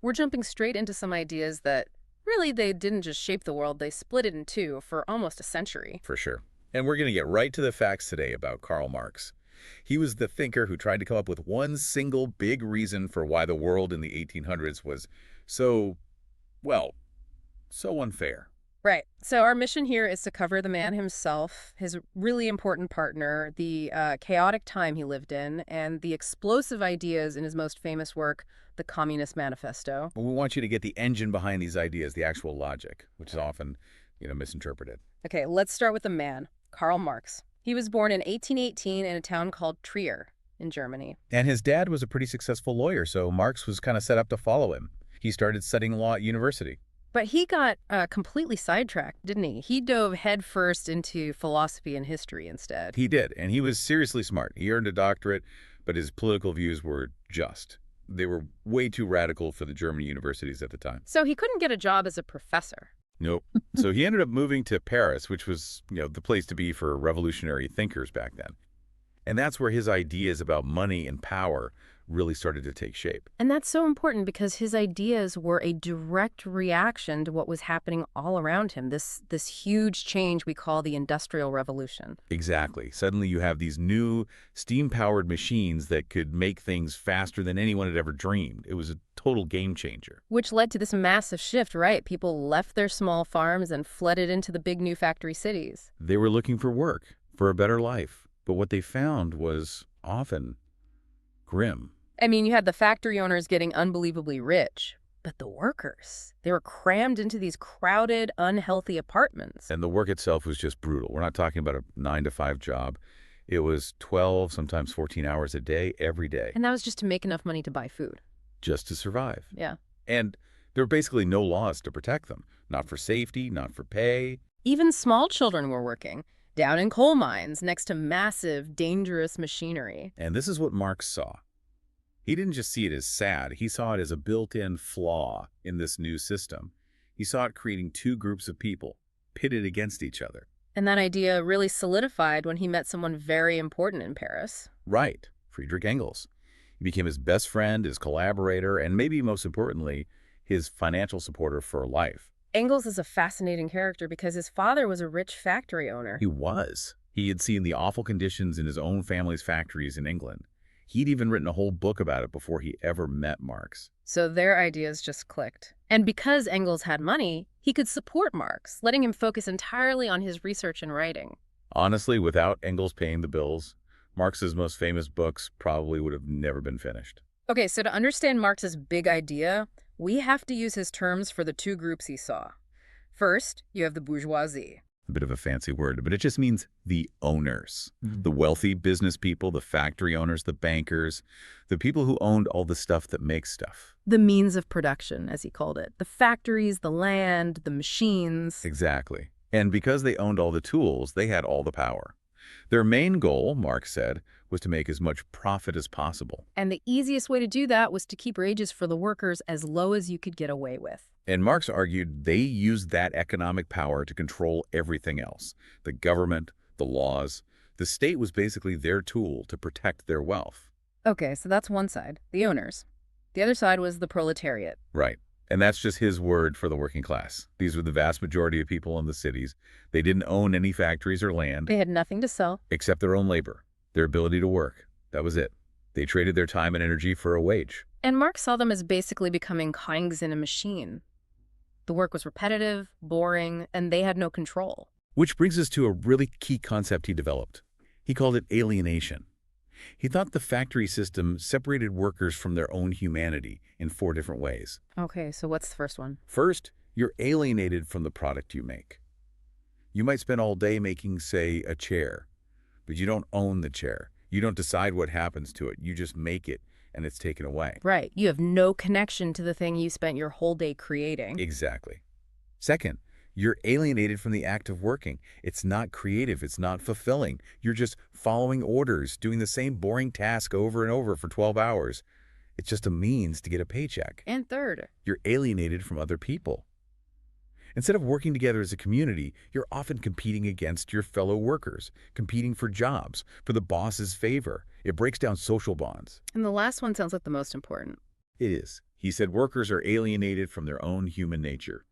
We're jumping straight into some ideas that really they didn't just shape the world, they split it in two for almost a century. For sure. And we're going to get right to the facts today about Karl Marx. He was the thinker who tried to come up with one single big reason for why the world in the 1800s was so, well, so unfair. Right. So our mission here is to cover the man himself, his really important partner, the chaotic time he lived in, and the explosive ideas in his most famous work, the Communist Manifesto. But we want you to get the engine behind these ideas, the actual logic, which is often, misinterpreted. Okay, let's start with the man, Karl Marx. He was born in 1818 in a town called Trier in Germany. And his dad was a pretty successful lawyer, so Marx was kind of set up to follow him. He started studying law at university. But he got completely sidetracked, didn't he? He dove headfirst into philosophy and history instead. He did, and he was seriously smart. He earned a doctorate, but his political views were just. They were way too radical for the German universities at the time. So he couldn't get a job as a professor. Nope. So he ended up moving to Paris, which was, the place to be for revolutionary thinkers back then. And that's where his ideas about money and power really started to take shape. And that's so important because his ideas were a direct reaction to what was happening all around him, this huge change we call the Industrial Revolution. Exactly. Suddenly you have these new steam-powered machines that could make things faster than anyone had ever dreamed. It was a total game changer. Which led to this massive shift, right? People left their small farms and flooded into the big new factory cities. They were looking for work, for a better life. But what they found was often grim. I mean, you had the factory owners getting unbelievably rich, but the workers, they were crammed into these crowded, unhealthy apartments. And the work itself was just brutal. We're not talking about a 9-to-5 job. It was 12, sometimes 14 hours a day, every day. And that was just to make enough money to buy food. Just to survive. Yeah. And there were basically no laws to protect them. Not for safety, not for pay. Even small children were working down in coal mines next to massive, dangerous machinery. And this is what Marx saw. He didn't just see it as sad. He saw it as a built-in flaw in this new system. He saw it creating two groups of people, pitted against each other. And that idea really solidified when he met someone very important in Paris. Right, Friedrich Engels. He became his best friend, his collaborator, and maybe most importantly, his financial supporter for life. Engels is a fascinating character because his father was a rich factory owner. He was. He had seen the awful conditions in his own family's factories in England. He'd even written a whole book about it before he ever met Marx. So their ideas just clicked. And because Engels had money, he could support Marx, letting him focus entirely on his research and writing. Honestly, without Engels paying the bills, Marx's most famous books probably would have never been finished. Okay, so to understand Marx's big idea, we have to use his terms for the two groups he saw. First, you have the bourgeoisie. A bit of a fancy word, but it just means the owners. The wealthy business people, the factory owners, the bankers, the people who owned all the stuff that makes stuff. The means of production, as he called it. The factories, the land, the machines. Exactly. And because they owned all the tools, they had all the power. Their main goal, Marx said, was to make as much profit as possible. And the easiest way to do that was to keep wages for the workers as low as you could get away with. And Marx argued they used that economic power to control everything else. The government, the laws. The state was basically their tool to protect their wealth. Okay, so that's one side, the owners. The other side was the proletariat. Right. And that's just his word for the working class. These were the vast majority of people in the cities. They didn't own any factories or land. They had nothing to sell. Except their own labor, their ability to work. That was it. They traded their time and energy for a wage. And Marx saw them as basically becoming cogs in a machine. The work was repetitive, boring, and they had no control. Which brings us to a really key concept he developed. He called it alienation. He thought the factory system separated workers from their own humanity in 4 different ways. Okay, so what's the first one? First, you're alienated from the product you make. You might spend all day making, say, a chair, but you don't own the chair. You don't decide what happens to it. You just make it, and it's taken away. Right. You have no connection to the thing you spent your whole day creating. Exactly. Second, you're alienated from the act of working. It's not creative. It's not fulfilling. You're just following orders, doing the same boring task over and over for 12 hours. It's just a means to get a paycheck. And third, You're alienated from other people. Instead of working together as a community, you're often competing against your fellow workers, competing for jobs, for the boss's favor. It breaks down social bonds. and the last one sounds like the most important. It is. He said workers are alienated from their own human nature.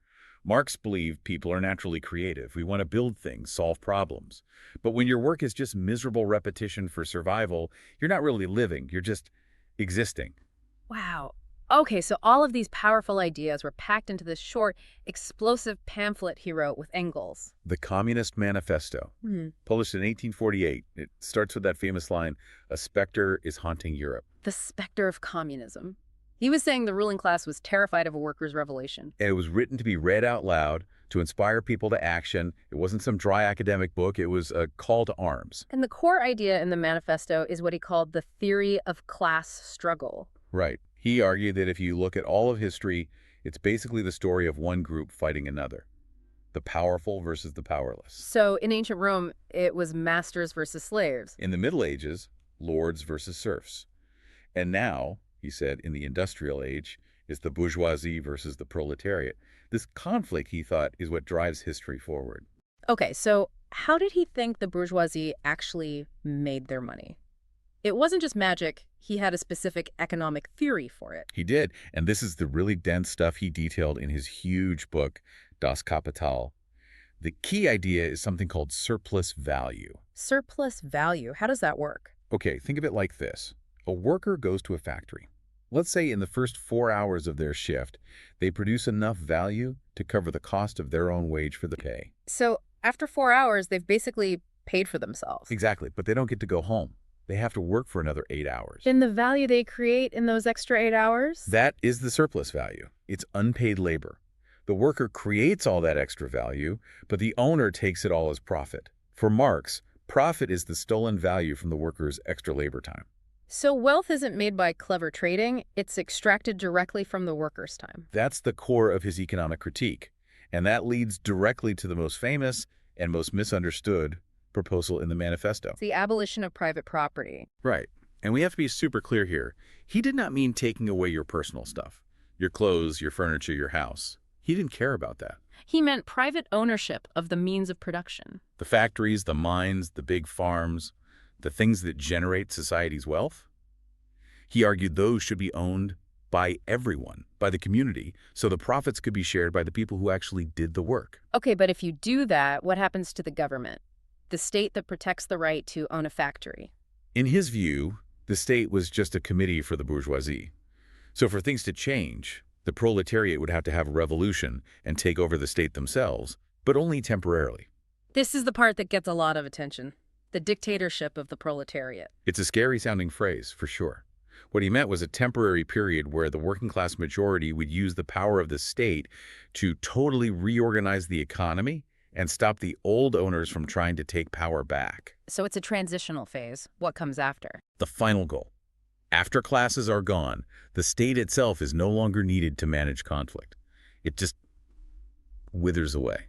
Marx believed people are naturally creative. We want to build things, solve problems. But when your work is just miserable repetition for survival, you're not really living, you're just existing. Wow. Okay, so all of these powerful ideas were packed into this short, explosive pamphlet he wrote with Engels. The Communist Manifesto, Hmm. published in 1848, it starts with that famous line, "A specter is haunting Europe." The specter of communism. He was saying the ruling class was terrified of a workers' revolution. And it was written to be read out loud, to inspire people to action. It wasn't some dry academic book. It was a call to arms. And the core idea in the manifesto is what he called the theory of class struggle. Right. He argued that if you look at all of history, it's basically the story of one group fighting another. The powerful versus the powerless. So in ancient Rome, it was masters versus slaves. In the Middle Ages, lords versus serfs. And now, he said, in the industrial age, is the bourgeoisie versus the proletariat. This conflict, he thought, is what drives history forward. Okay, so how did he think the bourgeoisie actually made their money? It wasn't just magic. He had a specific economic theory for it. He did, and this is the really dense stuff he detailed in his huge book, Das Kapital. The key idea is something called surplus value. Surplus value, how does that work? Okay, think of it like this. A worker goes to a factory. Let's say in the first 4 hours of their shift, they produce enough value to cover the cost of their own wage for the pay. So after 4 hours, they've basically paid for themselves. Exactly, but they don't get to go home. They have to work for another 8 hours. In the value they create in those extra 8 hours? That is the surplus value. It's unpaid labor. The worker creates all that extra value, but the owner takes it all as profit. For Marx, profit is the stolen value from the worker's extra labor time. So wealth isn't made by clever trading, it's extracted directly from the worker's time. That's the core of his economic critique, and that leads directly to the most famous and most misunderstood proposal in the Manifesto. It's the abolition of private property. Right. And we have to be super clear here. He did not mean taking away your personal stuff, your clothes, your furniture, your house. He didn't care about that. He meant private ownership of the means of production. The factories, the mines, the big farms, the things that generate society's wealth. He argued those should be owned by everyone, by the community, so the profits could be shared by the people who actually did the work. Okay, but if you do that, what happens to the government? The state that protects the right to own a factory. In his view, the state was just a committee for the bourgeoisie. So for things to change, the proletariat would have to have a revolution and take over the state themselves, but only temporarily. This is the part that gets a lot of attention. The dictatorship of the proletariat. It's a scary-sounding phrase, for sure. What he meant was a temporary period where the working-class majority would use the power of the state to totally reorganize the economy and stop the old owners from trying to take power back. So it's a transitional phase. What comes after? The final goal. After classes are gone, the state itself is no longer needed to manage conflict. It just withers away,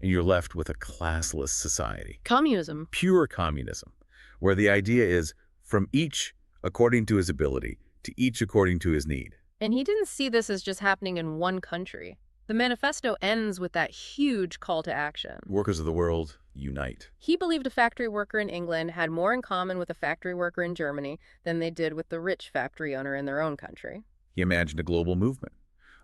and you're left with a classless society. Communism. Pure communism, where the idea is from each according to his ability, to each according to his need. And he didn't see this as just happening in one country. The manifesto ends with that huge call to action. Workers of the world, unite. He believed a factory worker in England had more in common with a factory worker in Germany than they did with the rich factory owner in their own country. He imagined a global movement,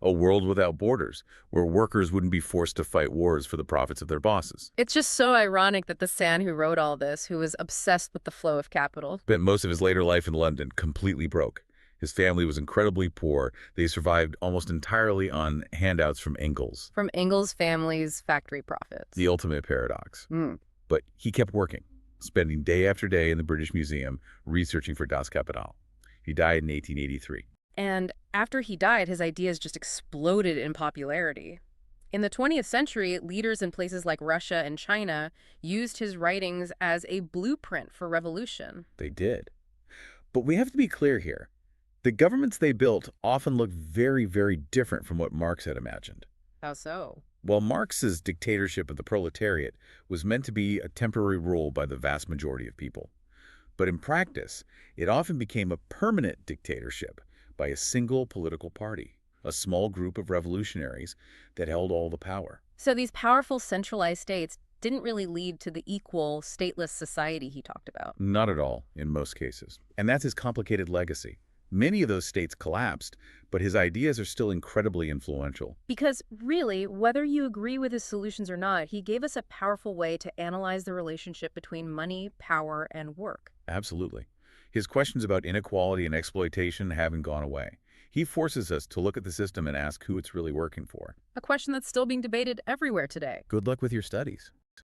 a world without borders, where workers wouldn't be forced to fight wars for the profits of their bosses. It's just so ironic that the San who wrote all this, who was obsessed with the flow of capital, Spent most of his later life in London completely broke. His family was incredibly poor. They survived almost entirely on handouts from Engels. from Engels' family's factory profits. The ultimate paradox. Mm. But he kept working, spending day after day in the British Museum researching for Das Kapital. He died in 1883. And after he died, his ideas just exploded in popularity. In the 20th century, leaders in places like Russia and China used his writings as a blueprint for revolution. They did. But we have to be clear here. The governments they built often looked very, very different from what Marx had imagined. How so? While Marx's dictatorship of the proletariat was meant to be a temporary rule by the vast majority of people. But in practice, it often became a permanent dictatorship by a single political party, a small group of revolutionaries that held all the power. So these powerful centralized states didn't really lead to the equal, stateless society he talked about. Not at all, in most cases. And that's his complicated legacy. Many of those states collapsed, but his ideas are still incredibly influential. Because really, whether you agree with his solutions or not, he gave us a powerful way to analyze the relationship between money, power, and work. Absolutely. His questions about inequality and exploitation haven't gone away. He forces us to look at the system and ask who it's really working for. A question that's still being debated everywhere today. Good luck with your studies.